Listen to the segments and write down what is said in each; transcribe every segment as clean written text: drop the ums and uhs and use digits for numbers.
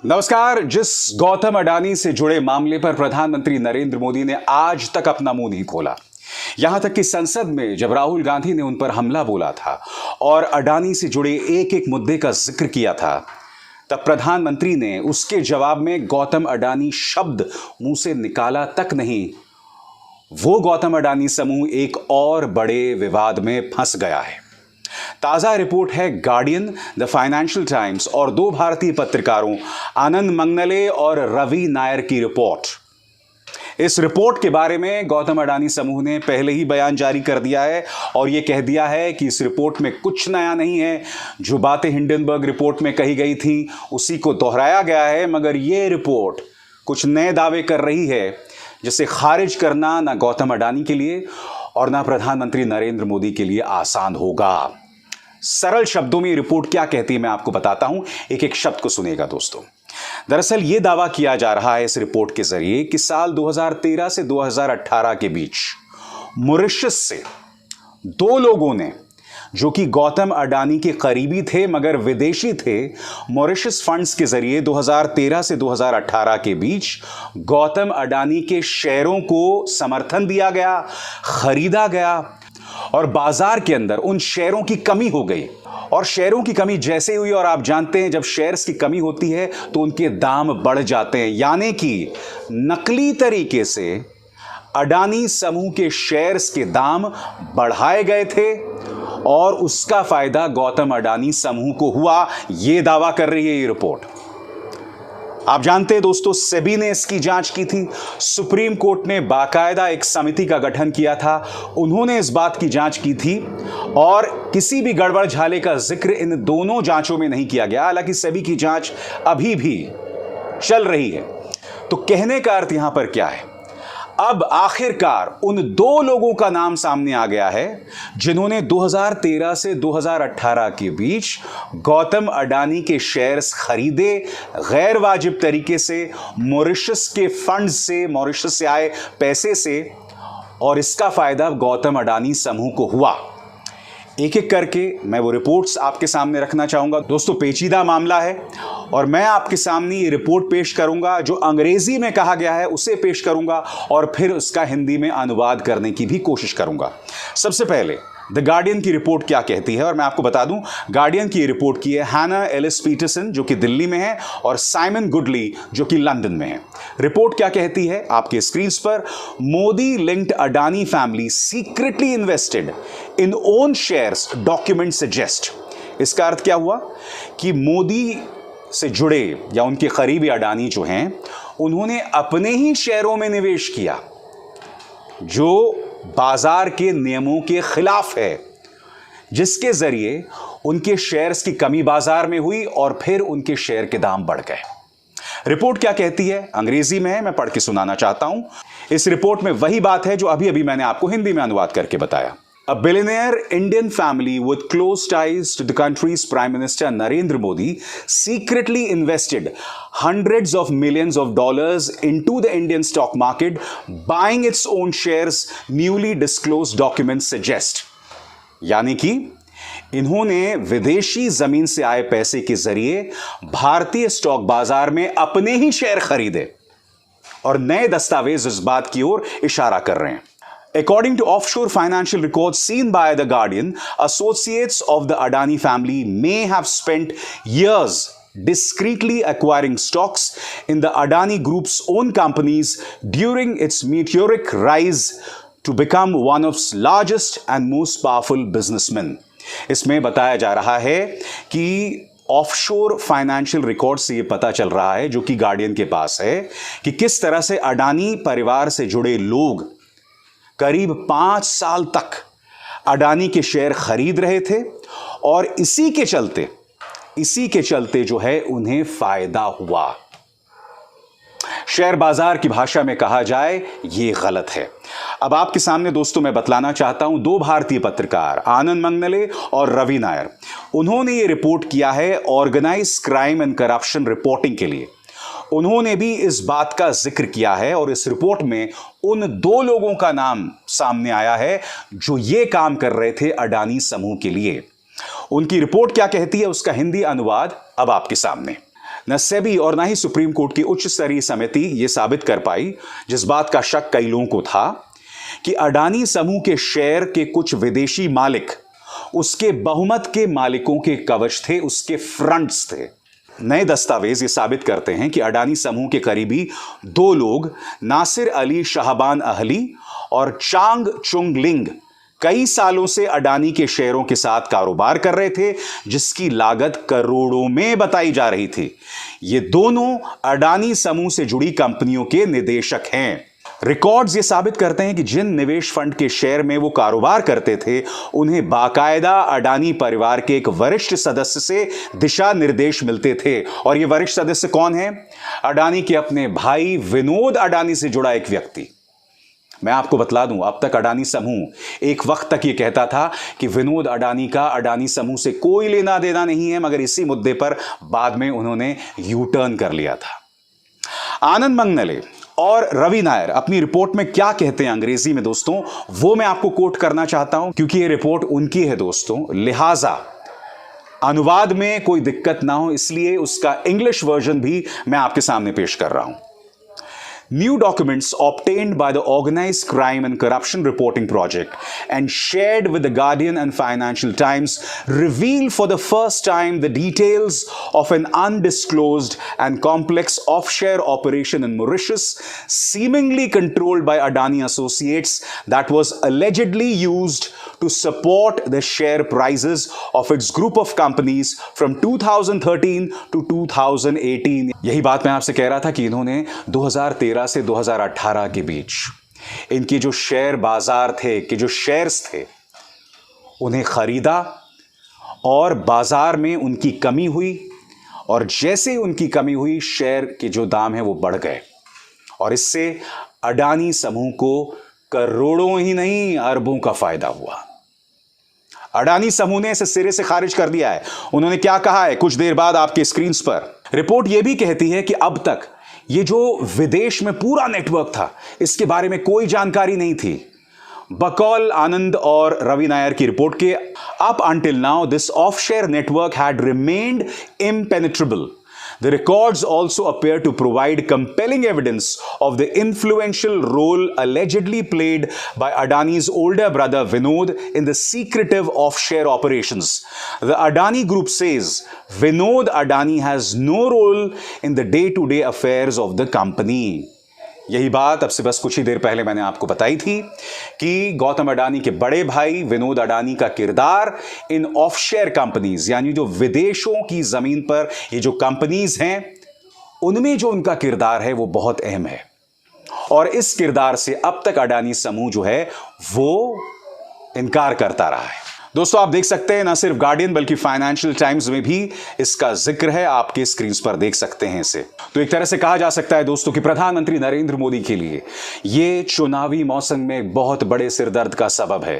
नमस्कार। जिस गौतम अडानी से जुड़े मामले पर प्रधानमंत्री नरेंद्र मोदी ने आज तक अपना मुंह नहीं खोला, यहां तक कि संसद में जब राहुल गांधी ने उन पर हमला बोला था और अडानी से जुड़े एक एक मुद्दे का जिक्र किया था, तब प्रधानमंत्री ने उसके जवाब में गौतम अडानी शब्द मुंह से निकाला तक नहीं। वो गौतम अडानी समूह एक और बड़े विवाद में फंस गया है। ताजा रिपोर्ट है गार्डियन, द फाइनेंशियल टाइम्स और दो भारतीय पत्रकारों आनंद मंगनले और रवि नायर की रिपोर्ट। इस रिपोर्ट के बारे में गौतम अडानी समूह ने पहले ही बयान जारी कर दिया है और यह कह दिया है कि इस रिपोर्ट में कुछ नया नहीं है। जो बातें हिंडनबर्ग रिपोर्ट में कही गई थी उसी को दोहराया गया है, मगर यह रिपोर्ट कुछ नए दावे कर रही है जिसे खारिज करना ना गौतम अडानी के लिए और ना प्रधानमंत्री नरेंद्र मोदी के लिए आसान होगा। सरल शब्दों में रिपोर्ट क्या कहती है मैं आपको बताता हूं, एक एक शब्द को सुनिएगा दोस्तों। दरअसल यह दावा किया जा रहा है इस रिपोर्ट के जरिए कि साल 2013 से 2018 के बीच मॉरिशस से दो लोगों ने, जो कि गौतम अडानी के करीबी थे मगर विदेशी थे, मॉरिशस फंड्स के जरिए 2013 से 2018 के बीच गौतम अडानी के शेयरों को समर्थन दिया गया, खरीदा गया और बाजार के अंदर उन शेयरों की कमी हो गई। और शेयरों की कमी जैसे हुई, और आप जानते हैं जब शेयर्स की कमी होती है तो उनके दाम बढ़ जाते हैं, यानी कि नकली तरीके से अडानी समूह के शेयर्स के दाम बढ़ाए गए थे और उसका फायदा गौतम अडानी समूह को हुआ। यह दावा कर रही है ये रिपोर्ट। आप जानते हैं दोस्तों, सेबी ने इसकी जांच की थी, सुप्रीम कोर्ट ने बाकायदा एक समिति का गठन किया था, उन्होंने इस बात की जांच की थी और किसी भी गड़बड़ झाले का जिक्र इन दोनों जांचों में नहीं किया गया। हालांकि सेबी की जांच अभी भी चल रही है। तो कहने का अर्थ यहां पर क्या है, अब आखिरकार उन दो लोगों का नाम सामने आ गया है जिन्होंने 2013 से 2018 के बीच गौतम अडानी के शेयर्स खरीदे गैर वाजिब तरीके से, मॉरिशस के फंड्स से, मॉरिशस से आए पैसे से, और इसका फायदा गौतम अडानी समूह को हुआ। एक एक करके मैं वो रिपोर्ट्स आपके सामने रखना चाहूंगा दोस्तों। पेचीदा मामला है और मैं आपके सामने ये रिपोर्ट पेश करूंगा, जो अंग्रेजी में कहा गया है उसे पेश करूंगा और फिर उसका हिंदी में अनुवाद करने की भी कोशिश करूंगा। सबसे पहले द गार्डियन की रिपोर्ट क्या कहती है, और मैं आपको बता दूं गार्डियन की रिपोर्ट की है हैना एलिस पीटरसन जो कि दिल्ली में है और साइमन गुडली जो कि लंदन में है। रिपोर्ट क्या कहती है आपके स्क्रीन पर, Modi linked Adani family secretly invested in own shares document suggest. इसका अर्थ क्या हुआ कि मोदी से जुड़े या उनके करीबी अडानी जो हैं उन्होंने अपने ही शेयरों में निवेश किया जो बाजार के नियमों के खिलाफ है, जिसके जरिए उनके शेयर्स की कमी बाजार में हुई और फिर उनके शेयर के दाम बढ़ गए। रिपोर्ट क्या कहती है अंग्रेजी में है, मैं पढ़ के सुनाना चाहता हूं। इस रिपोर्ट में वही बात है जो अभी अभी मैंने आपको हिंदी में अनुवाद करके बताया। A billionaire Indian family with close ties to the country's Prime Minister Narendra Modi secretly invested hundreds of millions of dollars into the Indian stock market, buying its own shares, newly disclosed documents suggest। यानी कि इन्होंने विदेशी जमीन से आए पैसे के जरिए भारतीय स्टॉक बाजार में अपने ही शेयर खरीदे और नए दस्तावेज इस बात की ओर इशारा कर रहे हैं। According to offshore financial records seen by The Guardian, associates of the Adani family may have spent years discreetly acquiring stocks in the Adani Group's own companies during its meteoric rise to become one of its largest and most powerful businessmen। इसमें बताया जा रहा है कि offshore financial record से यह पता चल रहा है, जो कि गार्डियन के पास है, कि किस तरह से अडानी परिवार से जुड़े लोग करीब 5 साल तक अडानी के शेयर खरीद रहे थे और इसी के चलते जो है उन्हें फायदा हुआ। शेयर बाजार की भाषा में कहा जाए ये गलत है। अब आपके सामने दोस्तों मैं बतलाना चाहता हूं, दो भारतीय पत्रकार आनंद मंगनले और रवि नायर, उन्होंने ये रिपोर्ट किया है organise crime and corruption reporting के लिए। उन्होंने भी इस बात का जिक्र किया है और इस रिपोर्ट में उन दो लोगों का नाम सामने आया है जो ये काम कर रहे थे अडानी समूह के लिए। उनकी रिपोर्ट क्या कहती है उसका हिंदी अनुवाद अब आपके सामने। न सेबी और न ही सुप्रीम कोर्ट की उच्च स्तरीय समिति यह साबित कर पाई, जिस बात का शक कई लोगों को था, कि अडानी समूह के शेयर के कुछ विदेशी मालिक उसके बहुमत के मालिकों के कवच थे, उसके फ्रंट्स थे। नए दस्तावेज ये साबित करते हैं कि अडानी समूह के करीबी दो लोग, नासिर अली शाहबान अहली और चांग चुंग लिंग, कई सालों से अडानी के शेयरों के साथ कारोबार कर रहे थे, जिसकी लागत करोड़ों में बताई जा रही थी। ये दोनों अडानी समूह से जुड़ी कंपनियों के निदेशक हैं। रिकॉर्ड्स ये साबित करते हैं कि जिन निवेश फंड के शेयर में वो कारोबार करते थे, उन्हें बाकायदा अडानी परिवार के एक वरिष्ठ सदस्य से दिशा निर्देश मिलते थे। और ये वरिष्ठ सदस्य कौन है? अडानी के अपने भाई विनोद अडानी से जुड़ा एक व्यक्ति। मैं आपको बतला दूं, अब तक अडानी समूह एक वक्त तक यह कहता था कि विनोद अडानी का अडानी समूह से कोई लेना देना नहीं है, मगर इसी मुद्दे पर बाद में उन्होंने यू टर्न कर लिया था। आनंद मंगनले और रवि नायर अपनी रिपोर्ट में क्या कहते हैं अंग्रेजी में दोस्तों, वो मैं आपको कोट करना चाहता हूं, क्योंकि ये रिपोर्ट उनकी है दोस्तों, लिहाजा अनुवाद में कोई दिक्कत ना हो, इसलिए उसका इंग्लिश वर्जन भी मैं आपके सामने पेश कर रहा हूं। New documents obtained by the Organized Crime and Corruption Reporting Project and shared with the Guardian and Financial Times reveal for the first time the details of an undisclosed and complex offshore operation in Mauritius, seemingly controlled by Adani Associates, that was allegedly used to support the share prices of its group of companies from 2013 to 2018। यही बात मैं आपसे कह रहा था कि इन्होंने 2013 से 2018 के बीच इनके जो शेयर बाजार थे, कि जो शेयर्स थे, उन्हें खरीदा और बाजार में उनकी कमी हुई, और जैसे उनकी कमी हुई शेयर के जो दाम है वो बढ़ गए, और इससे अडानी समूह को करोड़ों ही नहीं अरबों का फायदा हुआ। अडानी समूह ने इसे सिरे से खारिज कर दिया है। उन्होंने क्या कहा है कुछ देर बाद आपके स्क्रीन पर। रिपोर्ट यह भी कहती है कि अब तक ये जो विदेश में पूरा नेटवर्क था, इसके बारे में कोई जानकारी नहीं थी। बकौल आनंद और रवि नायर की रिपोर्ट के, up until now this offshore network had remained impenetrable. The records also appear to provide compelling evidence of the influential role allegedly played by Adani's older brother Vinod in the secretive offshore operations. The Adani Group says Vinod Adani has no role in the day-to-day affairs of the company. यही बात अब से बस कुछ ही देर पहले मैंने आपको बताई थी कि गौतम अडानी के बड़े भाई विनोद अडानी का किरदार इन ऑफशोर कंपनीज, यानी जो विदेशों की जमीन पर ये जो कंपनीज हैं, उनमें जो उनका किरदार है वो बहुत अहम है। और इस किरदार से अब तक अडानी समूह जो है वो इनकार करता रहा है। दोस्तों आप देख सकते हैं, ना सिर्फ गार्डियन बल्कि फाइनेंशियल टाइम्स में भी इसका जिक्र है, आपके स्क्रीन पर देख सकते हैं इसे। तो एक तरह से कहा जा सकता है दोस्तों कि प्रधानमंत्री नरेंद्र मोदी के लिए ये चुनावी मौसम में बहुत बड़े सिरदर्द का सबब है,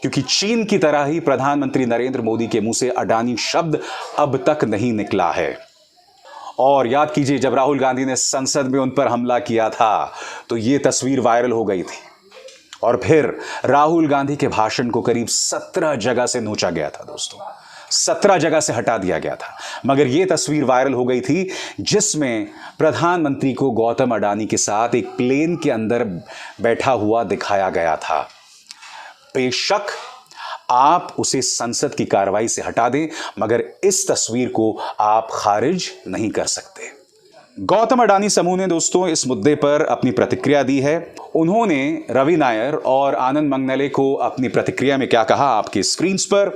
क्योंकि चीन की तरह ही प्रधानमंत्री नरेंद्र मोदी के मुंह से अडानी शब्द अब तक नहीं निकला है। और याद कीजिए, जब राहुल गांधी ने संसद में उन पर हमला किया था तो यह तस्वीर वायरल हो गई थी, और फिर राहुल गांधी के भाषण को करीब 17 जगह से नोचा गया था दोस्तों, 17 जगह से हटा दिया गया था। मगर यह तस्वीर वायरल हो गई थी जिसमें प्रधानमंत्री को गौतम अडानी के साथ एक प्लेन के अंदर बैठा हुआ दिखाया गया था। बेशक आप उसे संसद की कार्रवाई से हटा दें, मगर इस तस्वीर को आप खारिज नहीं कर सकते। गौतम अडानी समूह ने दोस्तों इस मुद्दे पर अपनी प्रतिक्रिया दी है। उन्होंने रवि नायर और आनंद मंगनले को अपनी प्रतिक्रिया में क्या कहा आपकी स्क्रीन पर।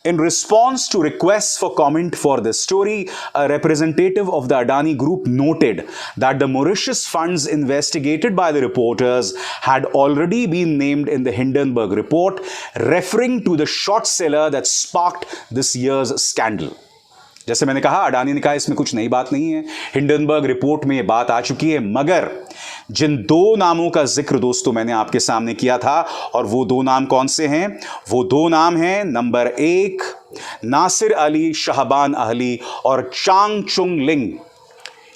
In response to requests for comment for this story, a representative of the Adani Group noted that the Mauritius funds investigated by the reporters had already been named in the Hindenburg report, referring to the short seller that sparked this year's scandal. जैसे मैंने कहा, अडानी ने कहा इसमें कुछ नई बात नहीं है, हिंडनबर्ग रिपोर्ट में यह बात आ चुकी है। मगर जिन दो नामों का जिक्र दोस्तों मैंने आपके सामने किया था, और वो दो नाम कौन से हैं? वो दो नाम हैं, नंबर 1 नासिर अली शाहबान अहली और चांग चुंग लिंग।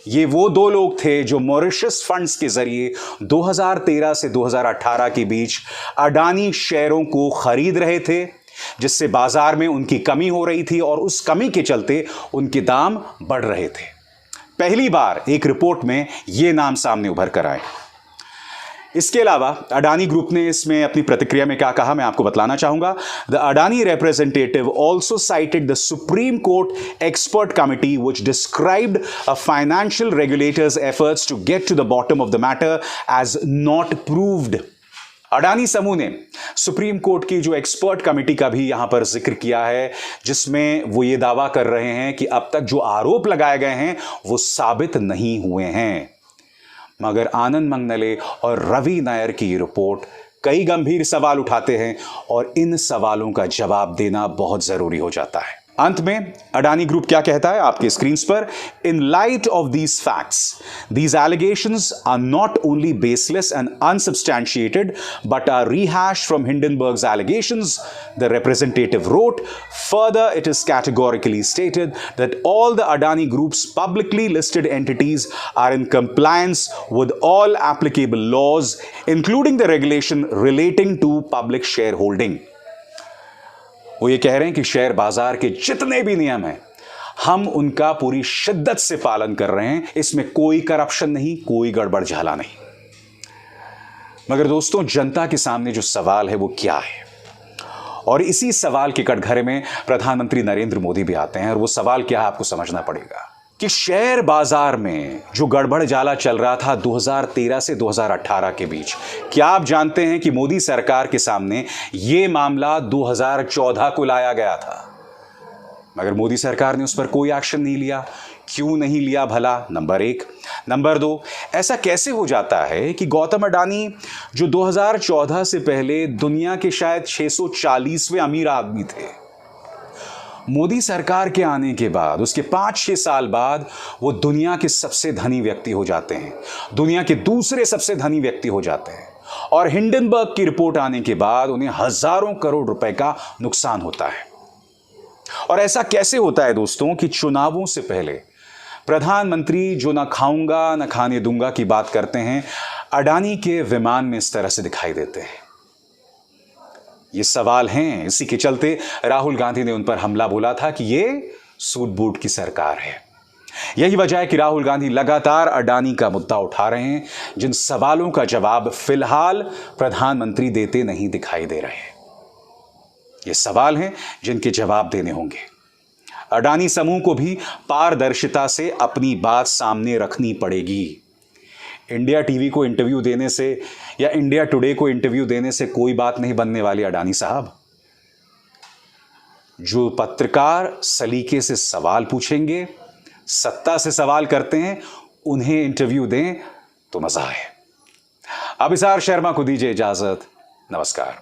ये वो दो लोग थे जो मॉरिशस फंड्स के जरिए 2013 से 2018 के बीच अडानी शेयरों को खरीद रहे थे। जिससे बाजार में उनकी कमी हो रही थी और उस कमी के चलते उनके दाम बढ़ रहे थे। पहली बार एक रिपोर्ट में यह नाम सामने उभर कर आए। इसके अलावा अडानी ग्रुप ने इसमें अपनी प्रतिक्रिया में क्या कहा, मैं आपको बतलाना चाहूंगा। The Adani representative also cited the supreme court expert committee which described a financial regulators efforts to get to the bottom of the matter as not proved. Adani समूह ने सुप्रीम कोर्ट की जो एक्सपर्ट कमेटी का भी यहां पर जिक्र किया है, जिसमें वो ये दावा कर रहे हैं कि अब तक जो आरोप लगाए गए हैं वो साबित नहीं हुए हैं। मगर आनंद मंगनले और रवि नायर की रिपोर्ट कई गंभीर सवाल उठाते हैं और इन सवालों का जवाब देना बहुत जरूरी हो जाता है। अंत में अडानी ग्रुप क्या कहता है आपके स्क्रीन पर, in light of these facts these allegations are not only baseless and unsubstantiated but are rehashed from Hindenburg's allegations, the representative wrote. Further it is categorically stated that all the Adani group's publicly listed entities are in compliance with all applicable laws including the regulation relating to public shareholding। वो ये कह रहे हैं कि share बाजार के जितने भी नियम हैं हम उनका पूरी शिद्दत से पालन कर रहे हैं, इसमें कोई करप्शन नहीं, कोई गड़बड़ झाला नहीं। मगर दोस्तों, जनता के सामने जो सवाल है वो क्या है, और इसी सवाल के कटघरे में प्रधानमंत्री नरेंद्र मोदी भी आते हैं। और वो सवाल क्या है आपको समझना पड़ेगा कि शेयर बाजार में जो गड़बड़ जाला चल रहा था 2013 से 2018 के बीच, क्या आप जानते हैं कि मोदी सरकार के सामने यह मामला 2014 को लाया गया था, मगर मोदी सरकार ने उस पर कोई एक्शन नहीं लिया। क्यों नहीं लिया भला? नंबर एक। नंबर दो, ऐसा कैसे हो जाता है कि गौतम अडानी जो 2014 से पहले दुनिया के शायद 640वें अमीर आदमी थे, मोदी सरकार के आने के बाद उसके 5-6 साल बाद वो दुनिया के सबसे धनी व्यक्ति हो जाते हैं, दुनिया के दूसरे सबसे धनी व्यक्ति हो जाते हैं, और हिंडनबर्ग की रिपोर्ट आने के बाद उन्हें हजारों करोड़ रुपए का नुकसान होता है। और ऐसा कैसे होता है दोस्तों कि चुनावों से पहले प्रधानमंत्री जो ना खाऊंगा ना खाने दूंगा की बात करते हैं, अडानी के विमान में इस तरह से दिखाई देते हैं। ये सवाल हैं, इसी के चलते राहुल गांधी ने उन पर हमला बोला था कि ये सूट बूट की सरकार है। यही वजह है कि राहुल गांधी लगातार अडानी का मुद्दा उठा रहे हैं, जिन सवालों का जवाब फिलहाल प्रधानमंत्री देते नहीं दिखाई दे रहे। ये सवाल हैं जिनके जवाब देने होंगे। अडानी समूह को भी पारदर्शिता से अपनी बात सामने रखनी पड़ेगी। इंडिया टीवी को इंटरव्यू देने से या इंडिया टुडे को इंटरव्यू देने से कोई बात नहीं बनने वाली अडानी साहब। जो पत्रकार सलीके से सवाल पूछेंगे, सत्ता से सवाल करते हैं, उन्हें इंटरव्यू दें तो मजा आए। अभिसार शर्मा को दीजिए इजाजत। नमस्कार।